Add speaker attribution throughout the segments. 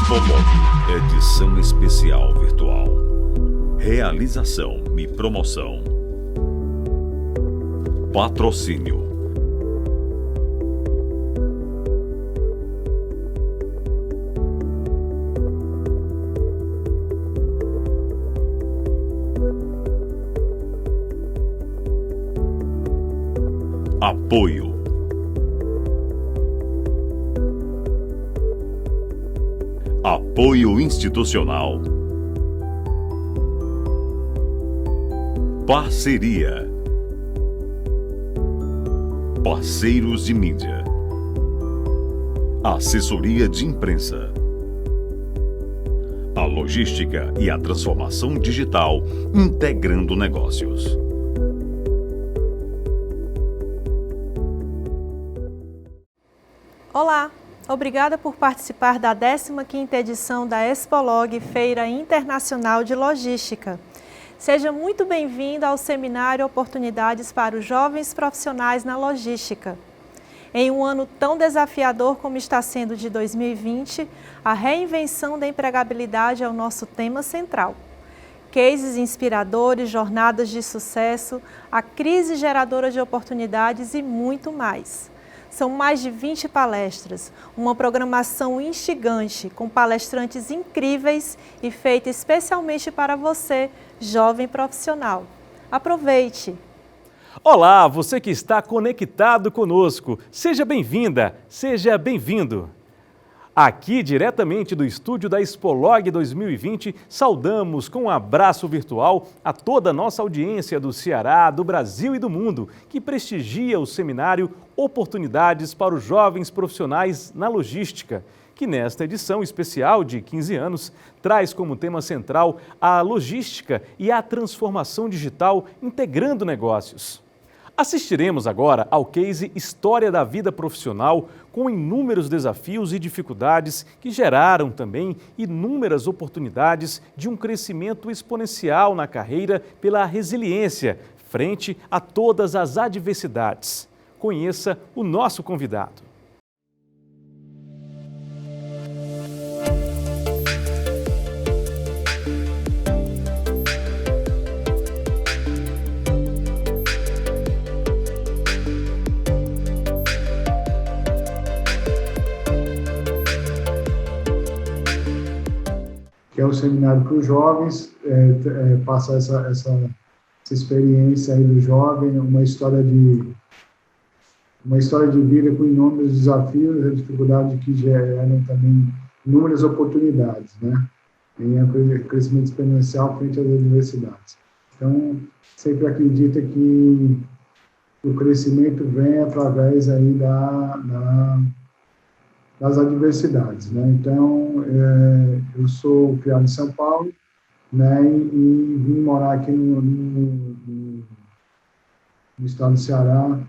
Speaker 1: Expolog, edição especial virtual. Realização e promoção. Patrocínio. Apoio. Apoio institucional. Parceria. Parceiros de mídia. Assessoria de imprensa. A logística e a transformação digital integrando negócios.
Speaker 2: Olá, obrigada por participar da 15ª edição da Expolog, Feira Internacional de Logística. Seja muito bem-vindo ao seminário Oportunidades para os Jovens Profissionais na Logística. Em um ano tão desafiador como está sendo de 2020, a reinvenção da empregabilidade é o nosso tema central. Cases inspiradores, jornadas de sucesso, a crise geradora de oportunidades e muito mais. São mais de 20 palestras, uma programação instigante, com palestrantes incríveis e feita especialmente para você, jovem profissional. Aproveite!
Speaker 3: Olá, você que está conectado conosco, seja bem-vinda, seja bem-vindo. Aqui, diretamente do estúdio da Expolog 2020, saudamos com um abraço virtual a toda a nossa audiência do Ceará, do Brasil e do mundo, que prestigia o seminário Oportunidades para os Jovens Profissionais na Logística, que nesta edição especial de 15 anos traz como tema central a logística e a transformação digital integrando negócios. Assistiremos agora ao case História da Vida Profissional, com inúmeros desafios e dificuldades que geraram também inúmeras oportunidades de um crescimento exponencial na carreira pela resiliência frente a todas as adversidades. Conheça o nosso convidado.
Speaker 4: Que é o seminário para os jovens, passa essa experiência aí do jovem, uma história de vida com inúmeros desafios, a dificuldade que geram também inúmeras oportunidades, né? Em crescimento exponencial frente às adversidades. Então, sempre acredita que o crescimento vem através aí das adversidades, né? Então, eu sou criado em São Paulo, né, e vim morar aqui no estado do Ceará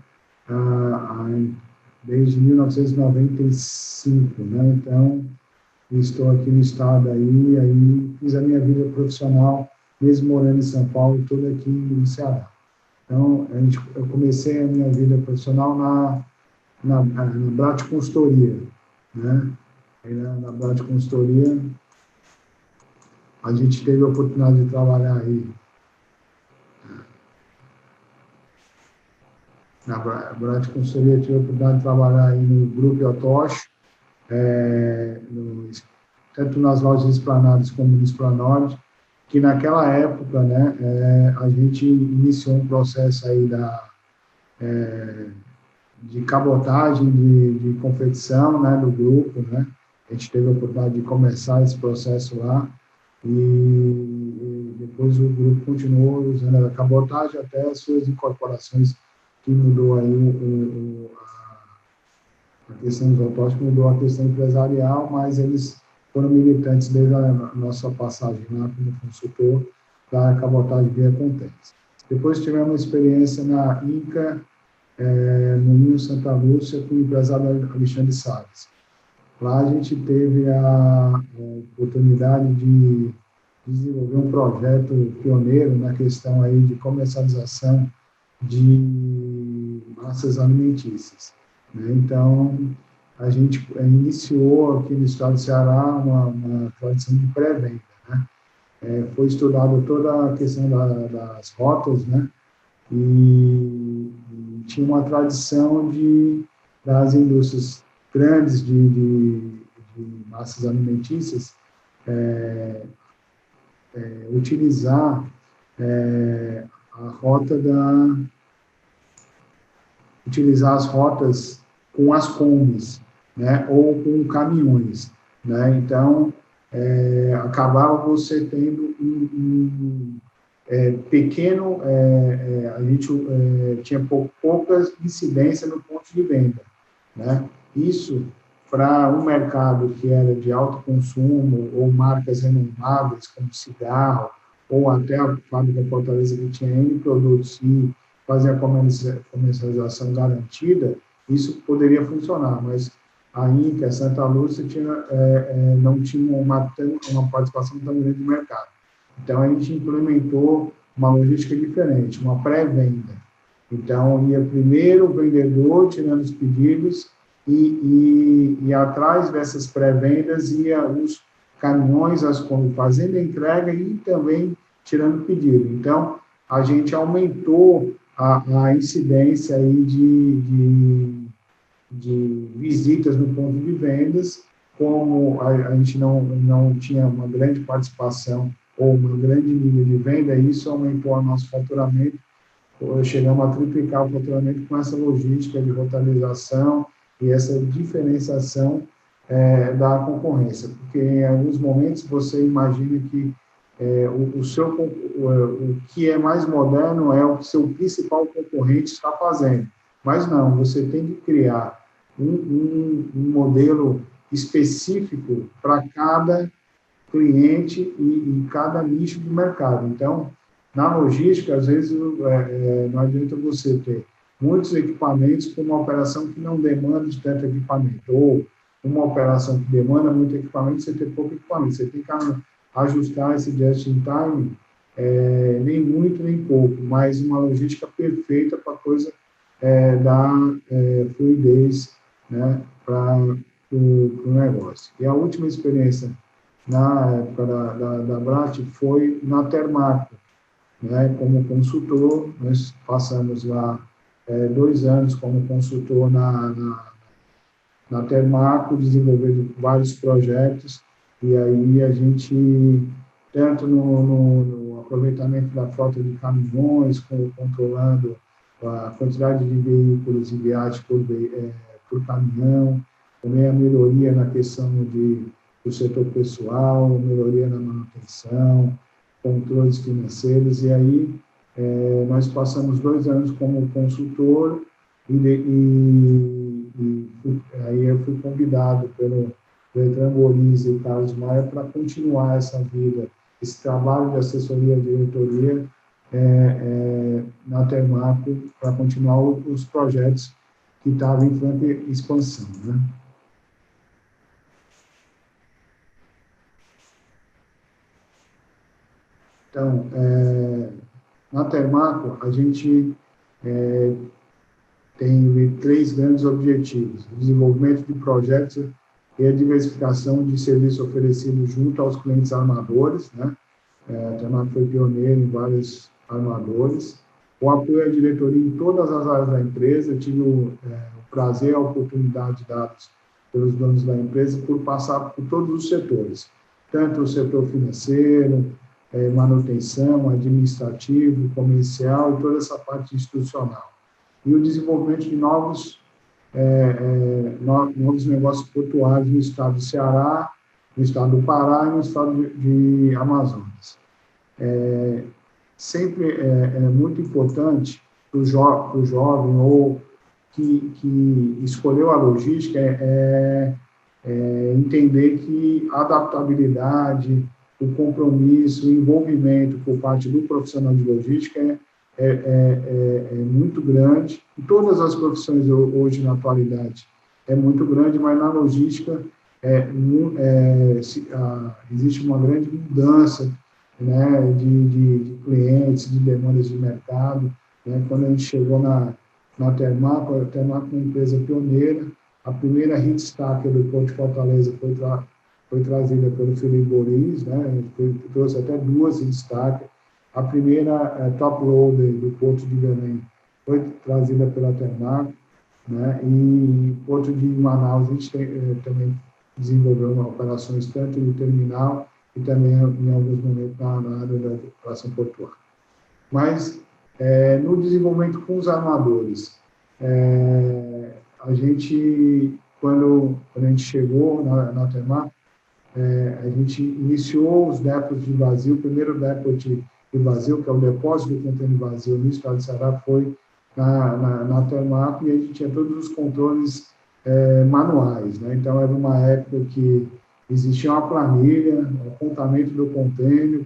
Speaker 4: desde 1995, né? Então, estou aqui no estado aí fiz a minha vida profissional, mesmo morando em São Paulo, toda aqui no Ceará. Então, eu comecei a minha vida profissional na Brat Consultoria, né? Aí na Brat Consultoria, a gente teve a oportunidade de trabalhar aí na Brat Consultoria, tive a oportunidade de trabalhar aí no Grupo Otosh, tanto nas lojas Esplanadas como no Esplanode, que naquela época, né, a gente iniciou um processo aí de cabotagem, de confecção, né, do grupo, né? A gente teve a oportunidade de começar esse processo lá e depois o grupo continuou usando a cabotagem até as suas incorporações, que mudou aí a questão dos autónomos, mudou a questão empresarial, mas eles foram militantes desde a nossa passagem lá como consultor da cabotagem via Contentes. Depois tivemos uma experiência na INCA, no Ninho Santa Lúcia, com o empresário Alexandre Salles. Lá a gente teve a oportunidade de desenvolver um projeto pioneiro na questão aí de comercialização de massas alimentícias, né? Então, a gente iniciou aqui no estado do Ceará uma tradição de pré-venda, né? Foi estudada toda a questão das rotas, né? E tinha uma tradição das indústrias grandes de massas alimentícias utilizar a rota utilizar as rotas com as combis, né, ou com caminhões, né? Então acabava você tendo pequeno, a gente tinha poucas incidências no ponto de venda, né? Isso para um mercado que era de alto consumo ou marcas renomáveis como cigarro ou até a fábrica Fortaleza que tinha N produtos e fazia a comercialização garantida, isso poderia funcionar, mas a Inca, a Santa Lúcia não tinha uma participação tão grande no mercado. Então, a gente implementou uma logística diferente, uma pré-venda. Então, ia primeiro o vendedor tirando os pedidos e atrás dessas pré-vendas ia os caminhões, as Kombi fazendo a entrega e também tirando pedido. Então, a gente aumentou a incidência aí de visitas no ponto de vendas, como a gente não tinha uma grande participação ou uma grande nível de venda, isso aumentou o nosso faturamento, chegamos a triplicar o faturamento com essa logística de rotarização e essa diferenciação da concorrência, porque em alguns momentos você imagina que o que é mais moderno é o que seu principal concorrente está fazendo, mas não, você tem que criar um modelo específico para cada cliente e cada nicho de mercado. Então, na logística, às vezes, não adianta você ter muitos equipamentos com uma operação que não demanda de tanto equipamento, ou uma operação que demanda muito equipamento, você ter pouco equipamento. Você tem que ajustar esse just-in-time, nem muito, nem pouco, mas uma logística perfeita para a coisa dar fluidez, né, para o negócio. E a última experiência na época da Brat foi na Termaco, né, como consultor. Nós passamos lá 2 anos como consultor na Termaco, desenvolvendo vários projetos, e aí a gente, tanto no aproveitamento da frota de caminhões, controlando a quantidade de veículos e viagens por caminhão, também a melhoria na questão do setor pessoal, melhoria na manutenção, controles financeiros, e aí nós passamos 2 anos como consultor aí eu fui convidado pelo Bertrand Goriz e Carlos Maia para continuar essa vida, esse trabalho de assessoria e diretoria na Termaco, para continuar os projetos que estavam em franca expansão, né? Então, na Termaco, a gente tem 3 grandes objetivos: o desenvolvimento de projetos e a diversificação de serviços oferecidos junto aos clientes armadores, né? A Termaco foi pioneiro em vários armadores. O apoio à diretoria em todas as áreas da empresa. Eu tive o prazer e a oportunidade dados pelos donos da empresa por passar por todos os setores, tanto o setor financeiro, manutenção, administrativo, comercial e toda essa parte institucional. E o desenvolvimento de novos negócios portuários no estado do Ceará, no estado do Pará e no estado de Amazonas. Sempre é muito importante para o jovem ou que escolheu a logística entender que a adaptabilidade, o compromisso, o envolvimento por parte do profissional de logística é muito grande. Em todas as profissões hoje, na atualidade, é muito grande, mas na logística existe uma grande mudança, né, de clientes, de demandas de mercado, né? Quando a gente chegou na Termaco, a Termaco é uma empresa pioneira, A primeira Hitstacker do Porto de Fortaleza foi trazida pelo Felipe Boris, né? Trouxe até 2 Hitstacker. A primeira Top Loader do Porto de Belém foi trazida pela Termac, né? E Porto de Manaus a gente também desenvolveu operações tanto no terminal e também em alguns momentos na área da operação portuária. Mas no desenvolvimento com os armadores, a gente, quando a gente chegou na Termac, a gente iniciou os depots de vazio. O primeiro depot de vazio, que é o depósito do contêiner vazio no estado de Ceará, foi na Termac, e a gente tinha todos os controles manuais, né? Então, era uma época que existia uma planilha, o apontamento do contêiner,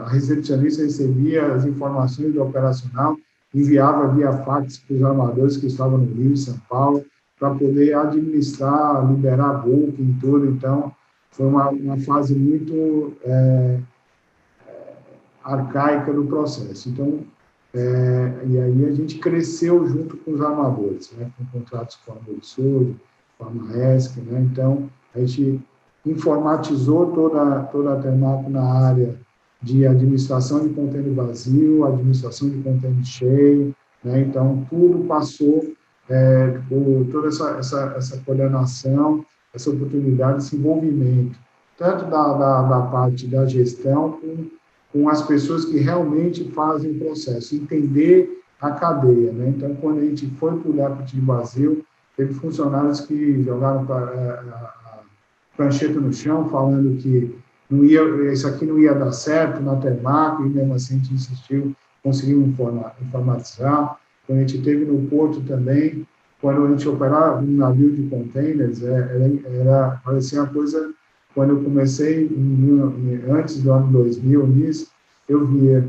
Speaker 4: a recepcionista recebia as informações do operacional, enviava via fax para os armadores que estavam no Rio e São Paulo, para poder administrar, liberar booking, tudo. Então, foi uma fase muito arcaica do processo. Então, e aí a gente cresceu junto com os armadores, né, com contratos com a Sul, com a Maersk, né? Então, a gente informatizou toda a Termac na área de administração de contêiner vazio, administração de contêiner cheio, né? Então, tudo passou por toda essa coordenação, essa oportunidade, esse envolvimento, tanto da parte da gestão com as pessoas que realmente fazem o processo, entender a cadeia, né? Então, quando a gente foi para o depot de vazio, teve funcionários que jogaram a prancheta no chão, falando que isso aqui não ia dar certo na Termac, e mesmo assim a gente insistiu, conseguimos informatizar. Quando a gente teve no porto também, quando a gente operava um navio de containers, parecia uma coisa. Quando eu comecei, antes do ano 2000, nisso, eu via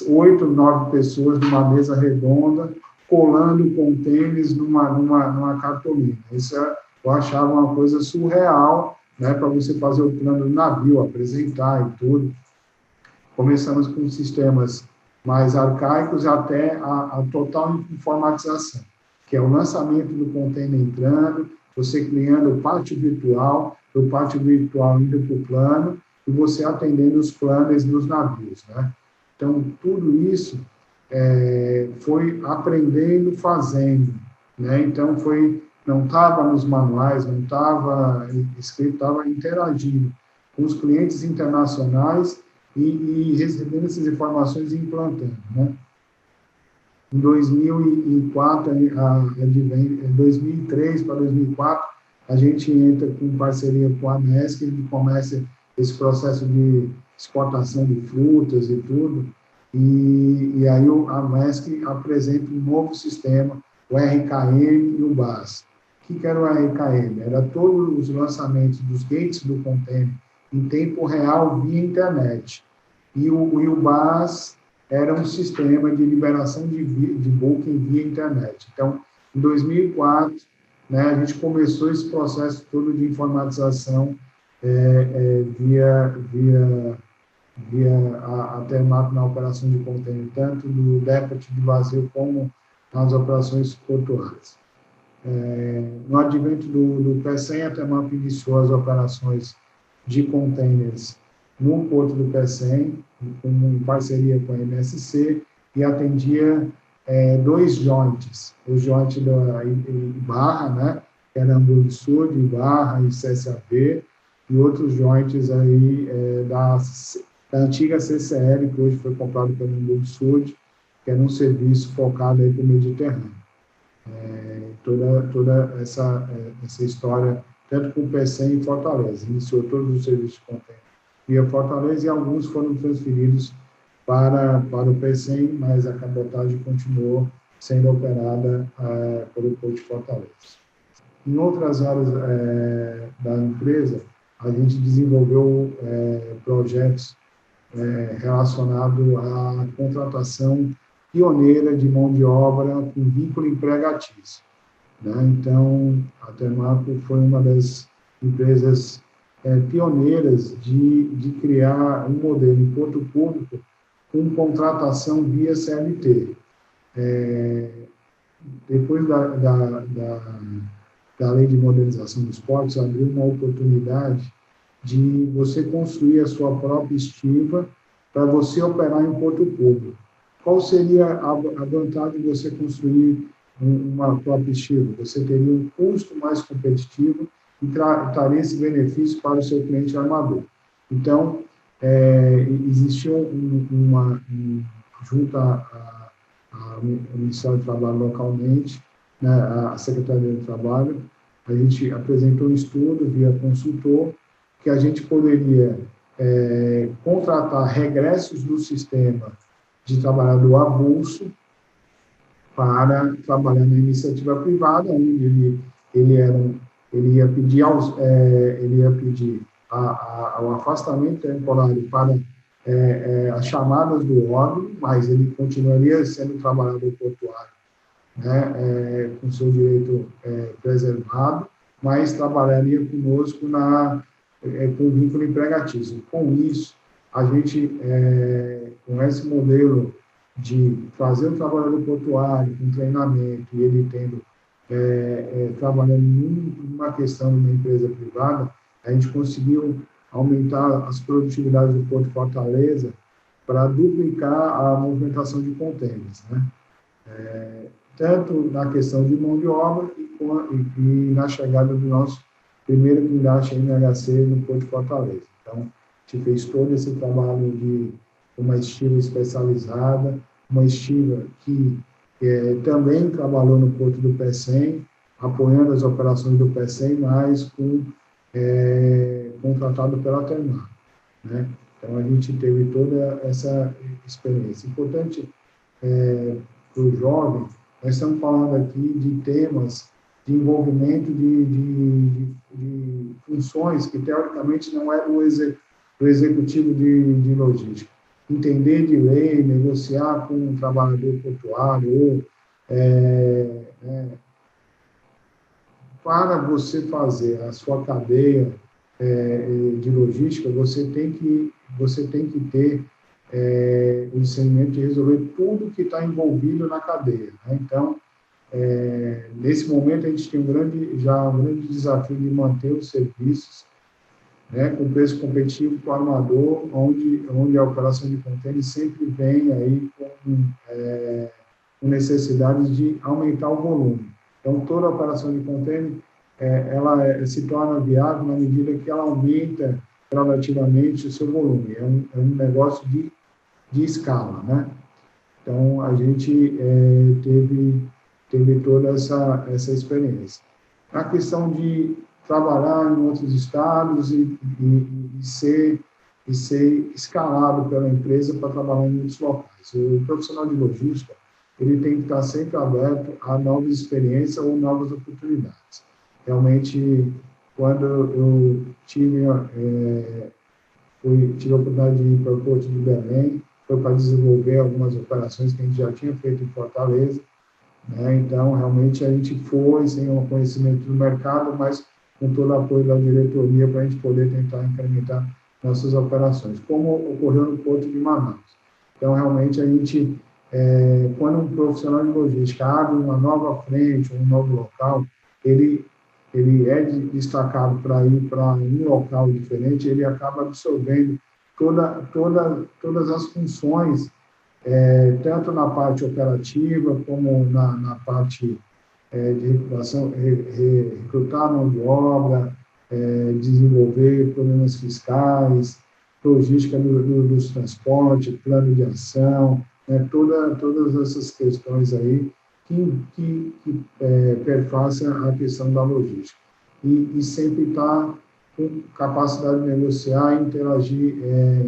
Speaker 4: 8, 9 pessoas numa mesa redonda, colando contêineres numa cartolina. Isso eu achava uma coisa surreal, né, para você fazer o plano do navio, apresentar e tudo. Começamos com sistemas mais arcaicos até a total informatização, que é o lançamento do contêiner entrando, você criando o pátio virtual, do pátio virtual indo para o plano, e você atendendo os planners nos navios, né? Então, tudo isso foi aprendendo, fazendo, né? Então, não estava nos manuais, não estava escrito, estava interagindo com os clientes internacionais e recebendo essas informações e implantando, né? Em 2004, 2003 para 2004, a gente entra com parceria com a Maersk, e começa esse processo de exportação de frutas e tudo, e aí a Maersk apresenta um novo sistema, o RKM e o BAS. O que era o RKM? Era todos os lançamentos dos gates do container em tempo real via internet. E o BAS era um sistema de liberação de booking via internet. Então, em 2004, né, a gente começou esse processo todo de informatização via a Termac na operação de contêiner, tanto no depot de vazio como nas operações portuárias. No advento do PECEM, a Termac iniciou as operações de containers no porto do PECEM, em parceria com a MSC, e atendia 2 joints, o joint da Barra, né, que era Hamburgo Sul, Barra e CSAV, e outros joints aí da antiga CCL, que hoje foi comprado pelo Hamburgo Sul, que era um serviço focado aí para o Mediterrâneo. Toda essa história, tanto com o PECEM e Fortaleza, iniciou todos os serviços de contêiner via Fortaleza, e alguns foram transferidos para o PECEM, mas a cabotagem continuou sendo operada pelo Porto de Fortaleza. Em outras áreas da empresa, a gente desenvolveu projetos relacionados à contratação pioneira de mão de obra com vínculo empregatício, né? Então, a Termac foi uma das empresas pioneiras de criar um modelo em porto público com contratação via CLT. depois da lei de modernização dos portos, abriu uma oportunidade de você construir a sua própria estiva para você operar em porto público. Qual seria a vantagem de você construir uma própria estiva? Você teria um custo mais competitivo e traria esse benefício para o seu cliente armador. Então, existiu junto ao Ministério do Trabalho localmente, né, a Secretaria do Trabalho, a gente apresentou um estudo via consultor que a gente poderia contratar regressos do sistema de trabalhador avulso para trabalhar na iniciativa privada, onde ele ia pedir o afastamento temporário para as chamadas do órgão, mas ele continuaria sendo trabalhador portuário, né, com seu direito preservado, mas trabalharia conosco com vínculo empregatício. Com isso, a gente, com esse modelo de fazer o trabalhador portuário com treinamento e ele tendo, trabalhando numa questão de uma empresa privada, a gente conseguiu aumentar as produtividades do Porto de Fortaleza para duplicar a movimentação de contêineres, né? Tanto na questão de mão de obra e na chegada do nosso primeiro guindaste MHC no Porto de Fortaleza. Então, a gente fez todo esse trabalho de uma estiva especializada, uma estiva que também trabalhou no Porto do Pecém, apoiando as operações do Pecém, mas contratado pela Termar, né? Então, a gente teve toda essa experiência. Importante para o jovem, nós estamos falando aqui de temas de envolvimento de funções que, teoricamente, não é do executivo de logística. Entender de lei, negociar com um trabalhador portuário, para você fazer a sua cadeia de logística, você tem que ter o discernimento de resolver tudo que está envolvido na cadeia, né? Então, nesse momento, a gente tem um grande desafio de manter os serviços, né, com preço competitivo para o armador, onde a operação de contêiner sempre vem aí com necessidades de aumentar o volume. Então, toda a operação de contêiner, ela se torna viável na medida que ela aumenta gradativamente o seu volume. É um negócio de escala, né? Então, a gente teve toda essa experiência. A questão de trabalhar em outros estados e ser escalado pela empresa para trabalhar em outros locais. O profissional de logística, ele tem que estar sempre aberto a novas experiências ou novas oportunidades. Realmente, quando eu tive a oportunidade de ir para o Porto de Belém, foi para desenvolver algumas operações que a gente já tinha feito em Fortaleza, né? Então, realmente, a gente foi sem o conhecimento do mercado, mas com todo o apoio da diretoria para a gente poder tentar incrementar nossas operações, como ocorreu no Porto de Manaus. Então, realmente, a gente, quando um profissional de logística abre uma nova frente, um novo local, ele é destacado para ir para um local diferente, ele acaba absorvendo todas as funções, tanto na parte operativa, como na parte de recuperação, recrutar mão de obra, desenvolver problemas fiscais, logística dos transportes, plano de ação, né, todas essas questões aí que perfaçam a questão da logística. E sempre estar com capacidade de negociar e interagir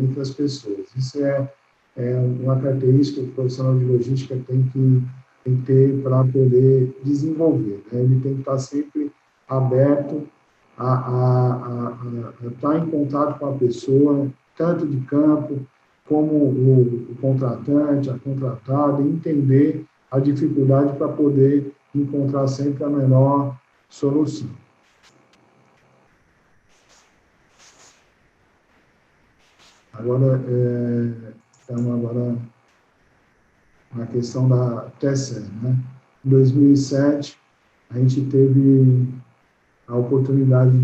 Speaker 4: entre as pessoas. Isso é uma característica que o profissional de logística tem que ter para poder desenvolver, né? Ele tem que estar sempre aberto a estar em contato com a pessoa, tanto de campo como o contratante, a contratada, e entender a dificuldade para poder encontrar sempre a melhor solução. Agora, estamos agora na questão da TECER, né? Em 2007, a gente teve a oportunidade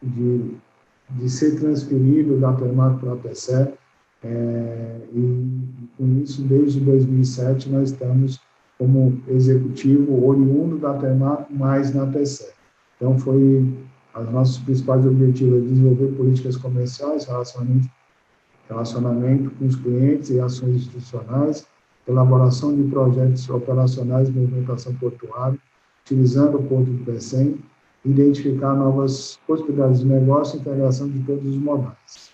Speaker 4: de ser transferido da Termac para a TECE, e com isso, desde 2007, nós estamos como executivo oriundo da Termac, mais na TECE. Então, os nossos principais objetivos: desenvolver políticas comerciais, relacionamento com os clientes e ações institucionais, elaboração de projetos operacionais de movimentação portuária, utilizando o Porto do Pecém, identificar novas possibilidades de negócio e integração de todos os modais.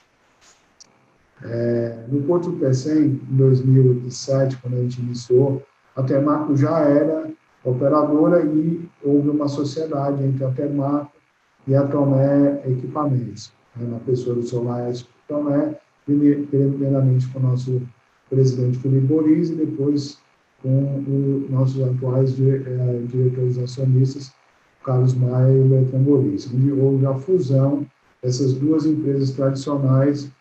Speaker 4: No Porto do Pecém, em 2007, quando a gente iniciou, a Termac já era operadora e houve uma sociedade entre a Termac e a Tomé Equipamentos, na pessoa do seu Laércio Tomé, primeiramente com o nosso presidente Felipe Boris e depois com os nossos atuais diretores acionistas, Carlos Maia e Bertrand Boris, onde houve a fusão dessas duas empresas tradicionais,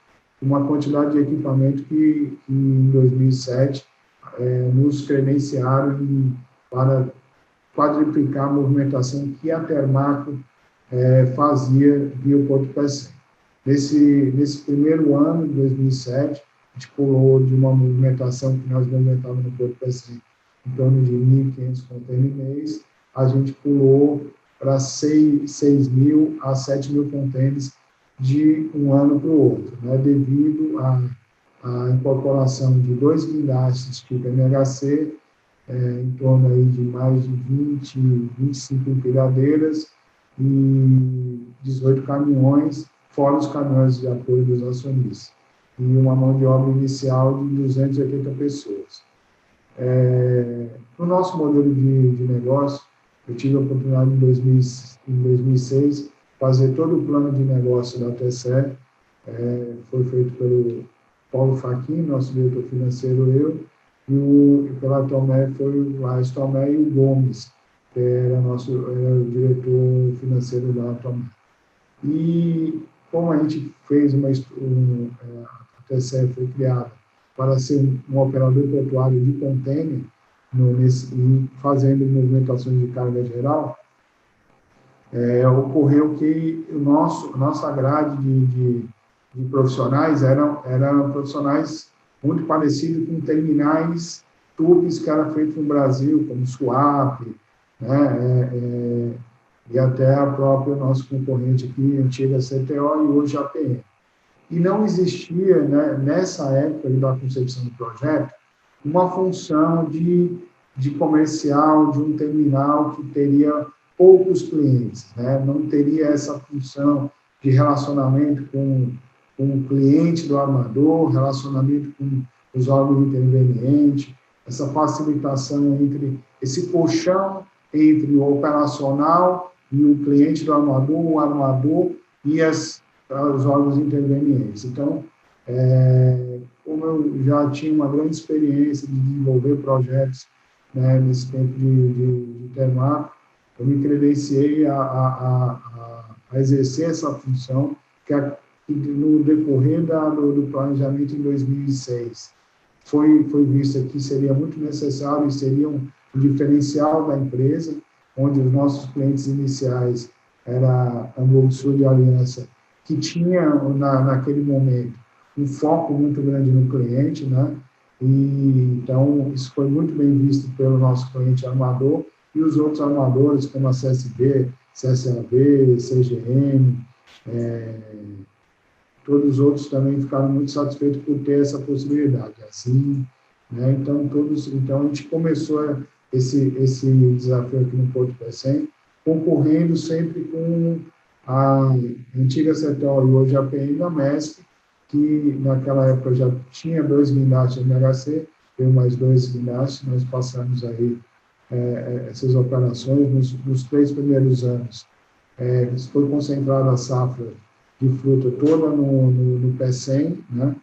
Speaker 4: uma quantidade de equipamento que em 2007 nos credenciaram para quadriplicar a movimentação que a Termac fazia via o Porto Pecém. Nesse primeiro ano, de 2007, a gente pulou de uma movimentação que nós movimentávamos no Porto Pecém em torno de 1.500 contêineres mês, a gente pulou para 6.000 a 7.000 contêineres de um ano para o outro, né, devido à incorporação de 2 guindastes tipo MHC, em torno aí de mais de 25 empilhadeiras e 18 caminhões, fora os caminhões de apoio dos acionistas, e uma mão de obra inicial de 280 pessoas. No nosso modelo de negócio, eu tive a oportunidade em 2006 fazer todo o plano de negócio da TECE, foi feito pelo Paulo Fachin, nosso diretor financeiro, e pela Tomé foi o Laércio Tomé e o Gomes, que era o diretor financeiro da Tomé. E como a gente fez a TECE foi criada para ser um operador portuário de contêiner, e fazendo movimentações de carga geral, ocorreu que nossa grade de profissionais eram profissionais muito parecidos com terminais TUPs que eram feitos no Brasil, como SUAP, né, e até a própria nosso concorrente aqui, antiga CTO e hoje APM. E não existia, né, nessa época da concepção do projeto, uma função de comercial, de um terminal que teria poucos clientes, né? Não teria essa função de relacionamento com o cliente do armador, relacionamento com os órgãos intervenientes, essa facilitação entre esse colchão entre o operacional e o cliente do armador, o armador e os órgãos intervenientes. Então, como eu já tinha uma grande experiência de desenvolver projetos, né, nesse tempo de Termac, eu me credenciei a exercer essa função, que no decorrer do planejamento em 2006 foi visto que seria muito necessário e seria um diferencial da empresa, onde os nossos clientes iniciais era a Hamburgo Sul e a Aliança, que tinha naquele momento um foco muito grande no cliente, né? E então isso foi muito bem visto pelo nosso cliente armador e os outros armadores como a CSB, CSAB, CGM, todos os outros também ficaram muito satisfeitos por ter essa possibilidade. Assim, né? Então a gente começou esse desafio aqui no Porto Pecém, concorrendo sempre com a antiga CETEL e hoje a APM da MESC, que naquela época já tinha 2 guindastes MHC, veio mais 2 guindastes, nós passamos aí essas operações nos 3 primeiros anos. Foi concentrada a safra de fruta toda no Pecém, né?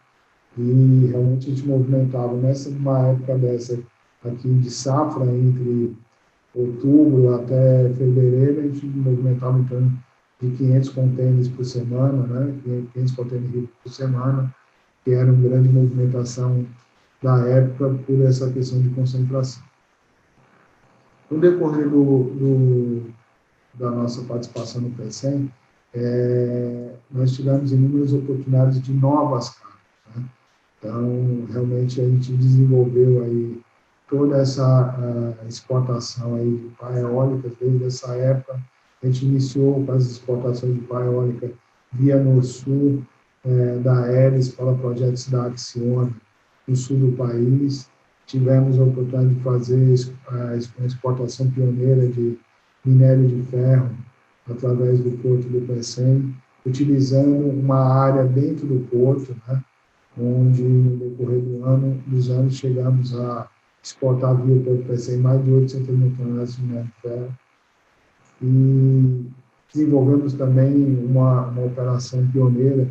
Speaker 4: E realmente a gente movimentava numa época dessa aqui de safra, entre outubro até fevereiro, a gente movimentava em torno de 500 contêineres por semana, né? 500 contêineres por semana, que era uma grande movimentação da época por essa questão de concentração. No decorrer da nossa participação no PECEM, nós tivemos inúmeras oportunidades de novas cargas, né? Então, realmente, a gente desenvolveu aí toda essa exportação aí de pá eólicas. Desde essa época, a gente iniciou com as exportações de pá eólica via no sul da Aeres para projetos da Acciona, no sul do país. Tivemos a oportunidade de fazer a exportação pioneira de minério de ferro através do Porto do PECEM, utilizando uma área dentro do porto, né, onde, no decorrer dos anos, chegamos a exportar via o Porto do PECEM mais de 800 mil toneladas de minério de ferro. E desenvolvemos também uma operação pioneira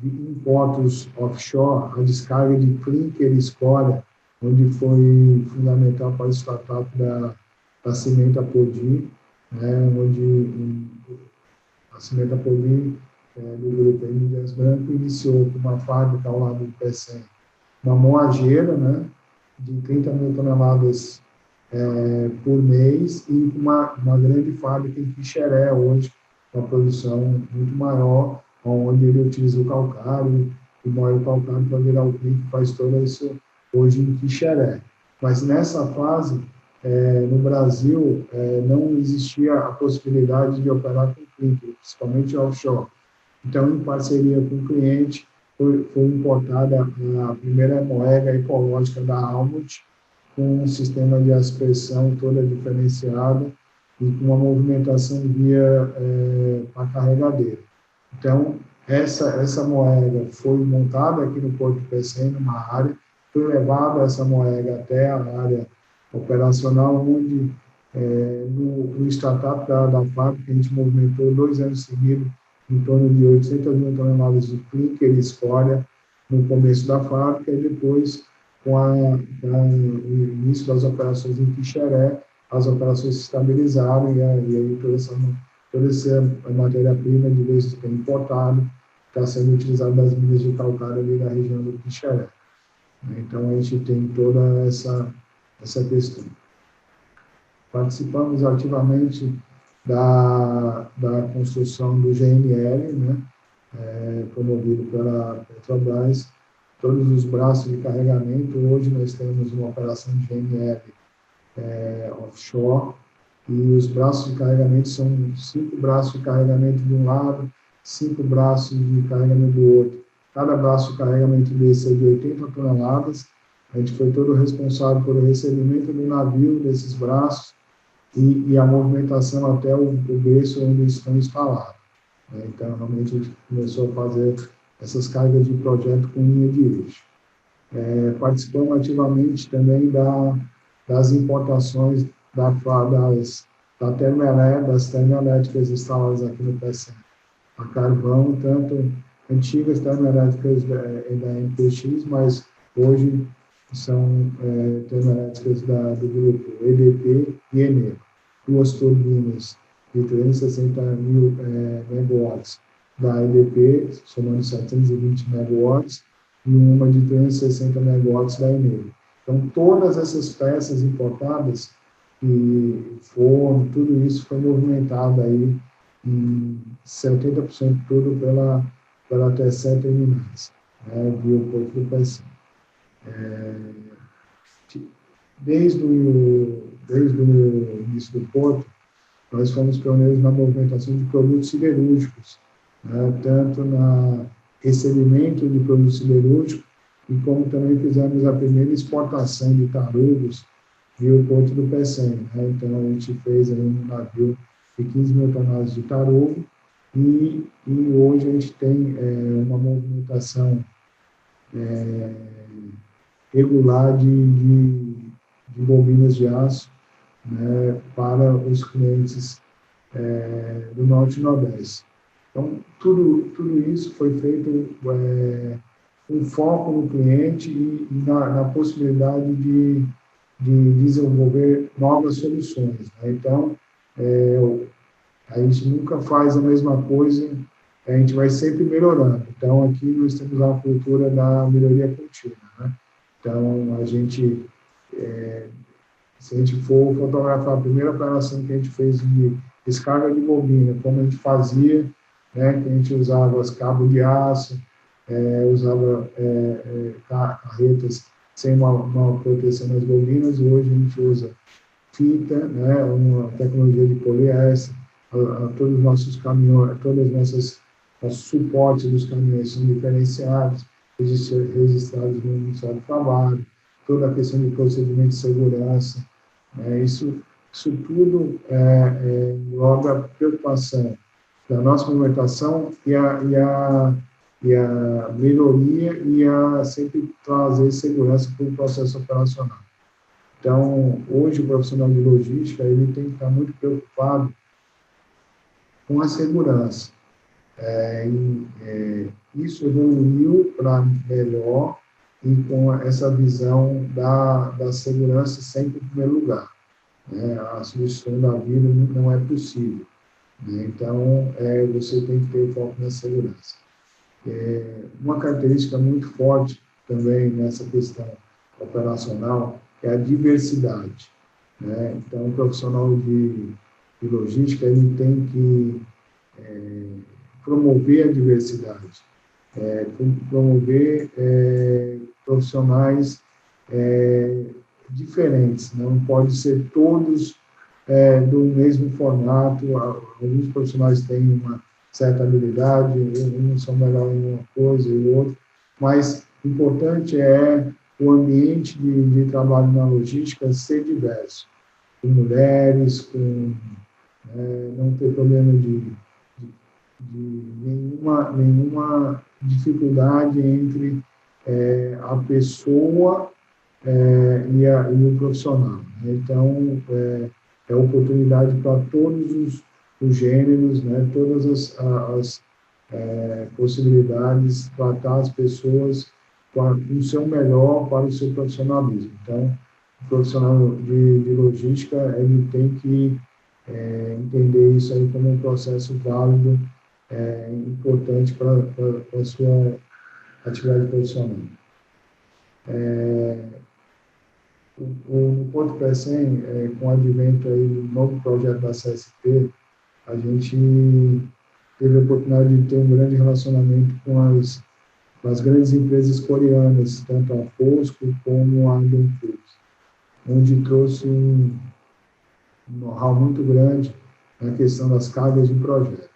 Speaker 4: em portos offshore, a descarga de clinker e escória, onde foi fundamental para o startup da Cimenta Apodi, né, onde a Cimenta Apodi, do grupo M. Dias Branco, iniciou com uma fábrica ao lado do PECEM, uma moageira, né, de 30 mil toneladas por mês, e uma grande fábrica em Quixeré hoje, uma produção muito maior, onde ele utiliza o calcário e moe o calcário para virar o clinker, que faz todo isso hoje em Quixeré. Mas nessa fase, no Brasil, não existia a possibilidade de operar com clinker, principalmente offshore. Então, em parceria com o cliente, foi importada a primeira moega ecológica da Almut, com um sistema de aspersão toda diferenciada e com uma movimentação via para carregadeira. Então, essa moega foi montada aqui no Porto do PECEM, numa área, foi levada essa moega até a área operacional, onde no startup da fábrica a gente movimentou 2 anos seguidos em torno de 800 mil toneladas de clinker e escória no começo da fábrica, e depois, com o início das operações em Quixeré, as operações se estabilizaram, e aí toda essa matéria-prima, de vez em quando importada, está sendo utilizada das minas de calcário ali da região do Quixeré. Então, a gente tem toda essa questão. Participamos ativamente da construção do GNL, né, promovido pela Petrobras, todos os braços de carregamento. Hoje nós temos uma operação de GNL offshore, e os braços de carregamento são 5 braços de carregamento de um lado, 5 braços de carregamento do outro. Cada braço de carregamento desse é de 80 toneladas. A gente foi todo responsável pelo recebimento do navio desses braços e a movimentação até o berço onde eles estão instalados. Então, realmente, a gente começou a fazer essas cargas de projeto com linha de eixo. Participamos ativamente também das importações das termoelétricas instaladas aqui no PECEM, a carvão, tanto antigas termoelétricas da MPX, mas hoje são termoelétricas do grupo EDP e Eneco. 2 turbinas de 360 mil megawatts da EDP, somando 720 megawatts, e uma de 360 megawatts da Eneco. Então, todas essas peças importadas, e forno, tudo isso foi movimentado aí em 70% tudo pela TCE Terminais, né, via o Porto do PECEM. Desde o início do Porto, nós fomos pioneiros na movimentação de produtos siderúrgicos, né, tanto no recebimento de produtos siderúrgicos, e como também fizemos a primeira exportação de tarugos via o Porto do PECEM. Né? Então, a gente fez aí um navio de 15 mil toneladas de tarugo, e hoje a gente tem uma movimentação regular de bobinas de aço, né, para os clientes do Norte e Nordeste. Então, tudo isso foi feito com foco no cliente e na possibilidade de desenvolver novas soluções. Né? Então, a gente nunca faz a mesma coisa, a gente vai sempre melhorando. Então, aqui nós temos a cultura da melhoria contínua. Né? Então, a gente se a gente for fotografar a primeira operação que a gente fez de descarga de bobina, como a gente fazia, né, que a gente usava os cabos de aço, usava carretas sem uma proteção nas bobinas, e hoje a gente usa fita, né, uma tecnologia de poliéster, todos os nossos caminhões, nossos suportes dos caminhões são diferenciados, registrados no Ministério do Trabalho, toda a questão de procedimento de segurança, isso tudo engloba preocupação da nossa movimentação e a melhoria e a sempre trazer segurança para o processo operacional. Então, hoje o profissional de logística ele tem que estar muito preocupado com a segurança. Isso evoluiu para melhor e com essa visão da segurança sempre em primeiro lugar. A solução da vida não é possível. Então, você tem que ter foco na segurança. Uma característica muito forte também nessa questão operacional é a diversidade. Então, o profissional de logística ele tem que promover a diversidade, promover profissionais diferentes, não pode ser todos do mesmo formato. Alguns profissionais têm uma certa habilidade, uns são melhores em uma coisa e outra, mas o importante é o ambiente de trabalho na logística ser diverso, com mulheres, com não ter problema de nenhuma dificuldade entre a pessoa e o profissional. Então, é oportunidade para todos os gêneros, né, todas as possibilidades, tratar as pessoas com o seu melhor para o seu profissionalismo. Então, o profissional de logística ele tem que entender isso aí como um processo válido, importante para a sua atividade profissional. No Porto Pecém, com o advento aí do novo projeto da CSP, a gente teve a oportunidade de ter um grande relacionamento com as grandes empresas coreanas, tanto a POSCO como a Andong Foods, onde trouxe um know-how muito grande na questão das cargas de projeto.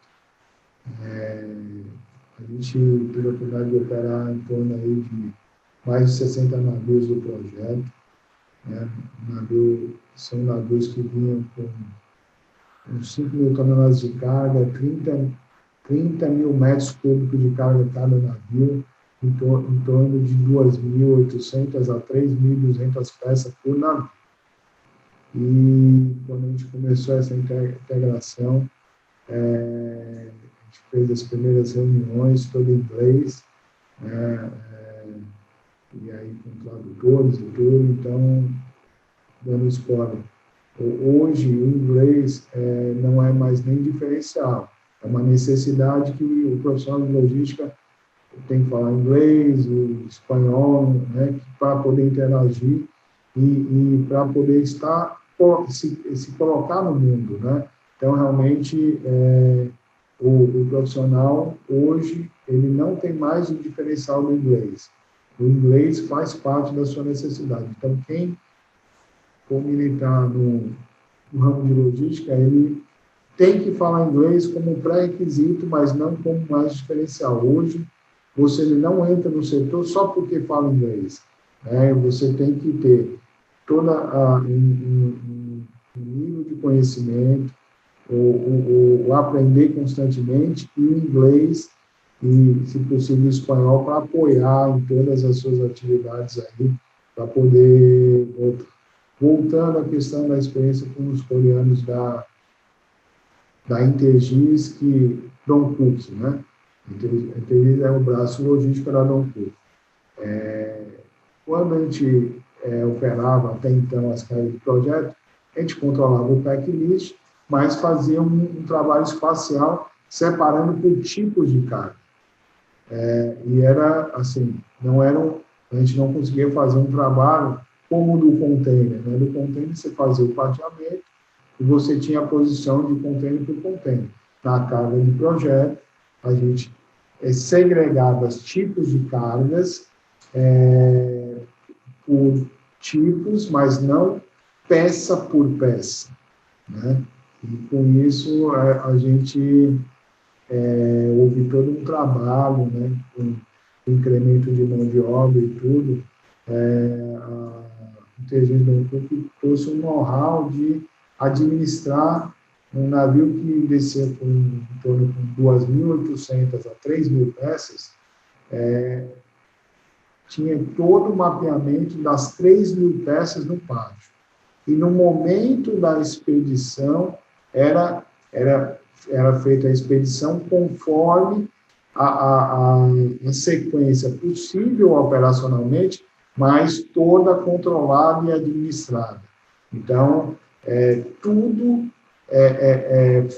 Speaker 4: A gente teve a oportunidade de operar em torno aí de mais de 60 navios do projeto. São navios que vinham com 5 mil toneladas de carga, 30 mil metros cúbicos de carga cada navio, em torno de 2.800 a 3.200 peças por navio. E quando a gente começou essa integração, a gente fez as primeiras reuniões, todo em inglês, e aí com tradutores e tudo. Então, dando spoiler, hoje o inglês não é mais nem diferencial, é uma necessidade que o profissional de logística tem que falar inglês, o espanhol, né, para poder interagir e para poder se colocar no mundo, né? Então, realmente, o profissional, hoje, ele não tem mais o diferencial do inglês. O inglês faz parte da sua necessidade. Então, quem for militar no ramo de logística, ele tem que falar inglês como pré-requisito, mas não como mais diferencial. Hoje, você não entra no setor só porque fala inglês. Você tem que ter todo um nível de conhecimento, o aprender constantemente, e o inglês e, se possível, o espanhol, para apoiar em todas as suas atividades aí, para poder, voltando à questão da experiência com os coreanos da Intergis, que Dongkook, né? Intergis é o braço logístico da Dongkook. Quando a gente operava até então as cargas de projeto, a gente controlava o packlist, mas fazia um trabalho espacial separando por tipos de carga. E era assim, a gente não conseguia fazer um trabalho como o do container. Né? Do container você fazia o pateamento e você tinha a posição de container por container. Na carga de projeto, a gente segregava os tipos de cargas por tipos, mas não peça por peça. Né? E com isso a gente houve todo um trabalho, né, com incremento de mão de obra e tudo, a Inteligência do Clube trouxe um know-how de administrar um navio que descia com em torno de 2.800 a 3.000 peças, tinha todo o mapeamento das 3.000 peças no pátio. E no momento da expedição, era feita a expedição conforme a sequência possível operacionalmente, mas toda controlada e administrada. Então, tudo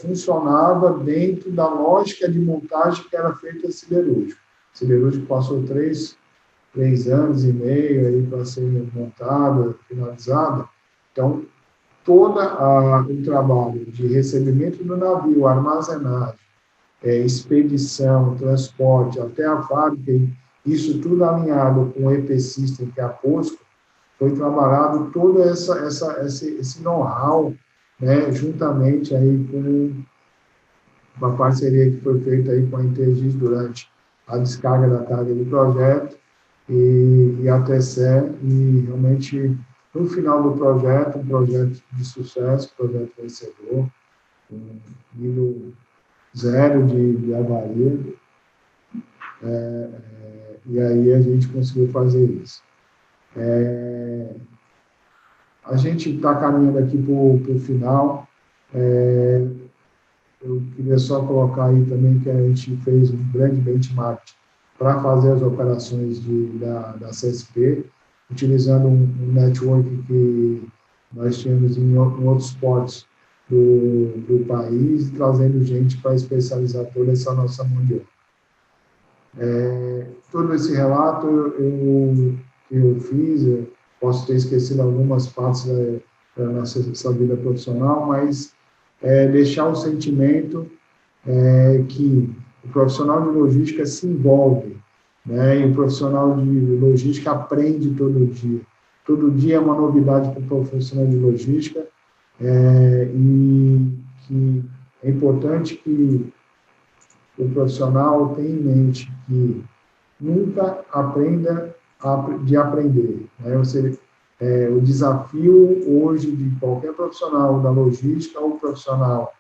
Speaker 4: funcionava dentro da lógica de montagem que era feita a siderúrgico. A siderúrgico passou 3 anos e meio aí para ser montada, finalizada. Então, todo o trabalho de recebimento do navio, armazenagem, expedição, transporte, até a fábrica, isso tudo alinhado com o EP System, que é a POSCO, foi trabalhado todo esse know-how, né, juntamente aí com uma parceria que foi feita aí com a Intergis durante a descarga da carga do projeto e a TCE, e realmente, no final do projeto, um projeto de sucesso, projeto vencedor, nível 0 de avaria, e aí a gente conseguiu fazer isso. A gente está caminhando aqui para o final. Eu queria só colocar aí também que a gente fez um grande benchmark para fazer as operações da CSP, utilizando um network que nós tínhamos em outros portos do país, trazendo gente para especializar toda essa nossa mão de obra. Todo esse relato eu fiz, eu posso ter esquecido algumas partes da nossa vida profissional, mas deixar o sentimento que o profissional de logística se envolve, né? E o profissional de logística aprende todo dia. Todo dia é uma novidade para o profissional de logística, e que é importante que o profissional tenha em mente que nunca aprenda de aprender. Né? O desafio hoje de qualquer profissional da logística ou profissional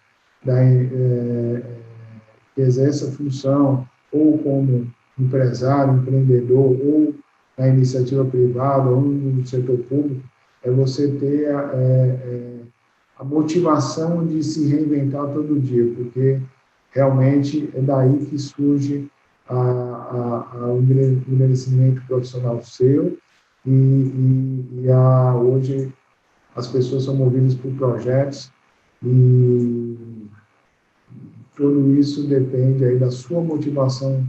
Speaker 4: que exerce a função ou como empresário, empreendedor, ou na iniciativa privada, ou no setor público, é você ter a motivação de se reinventar todo dia, porque realmente é daí que surge o envelhecimento profissional seu, hoje as pessoas são movidas por projetos e tudo isso depende aí da sua motivação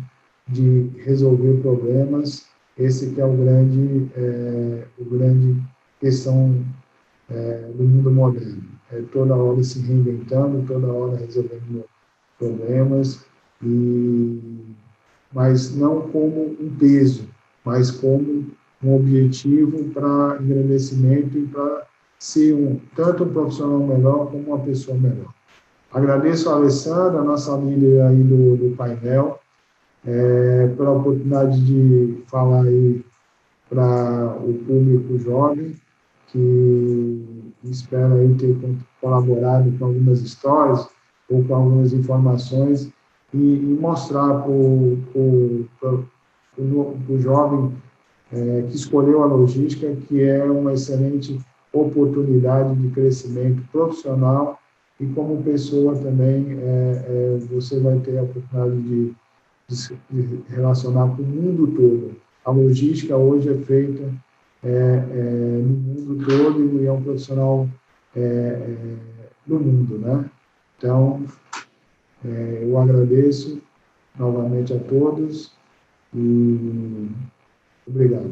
Speaker 4: de resolver problemas. Esse que é o grande questão do mundo moderno. Toda hora se reinventando, toda hora resolvendo problemas, mas não como um peso, mas como um objetivo para engrandecimento e para ser tanto um profissional melhor como uma pessoa melhor. Agradeço a Alessandra, a nossa líder aí do painel, pela oportunidade de falar aí para o público jovem, que espera aí ter colaborado com algumas histórias ou com algumas informações e mostrar para o jovem que escolheu a logística que é uma excelente oportunidade de crescimento profissional e como pessoa também você vai ter a oportunidade de se relacionar com o mundo todo. A logística hoje é feita no mundo todo e é um profissional do mundo, né? Então, eu agradeço novamente a todos e obrigado.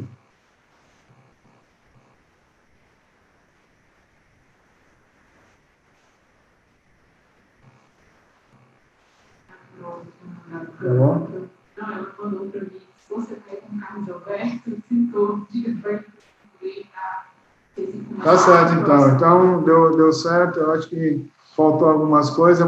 Speaker 4: Tá bom?
Speaker 5: Não, ela mandou para mim, se você pega um Carlos Alberto, sintou, diga para ele
Speaker 4: Tá certo, então. Então, deu certo. Eu acho que faltou algumas coisas,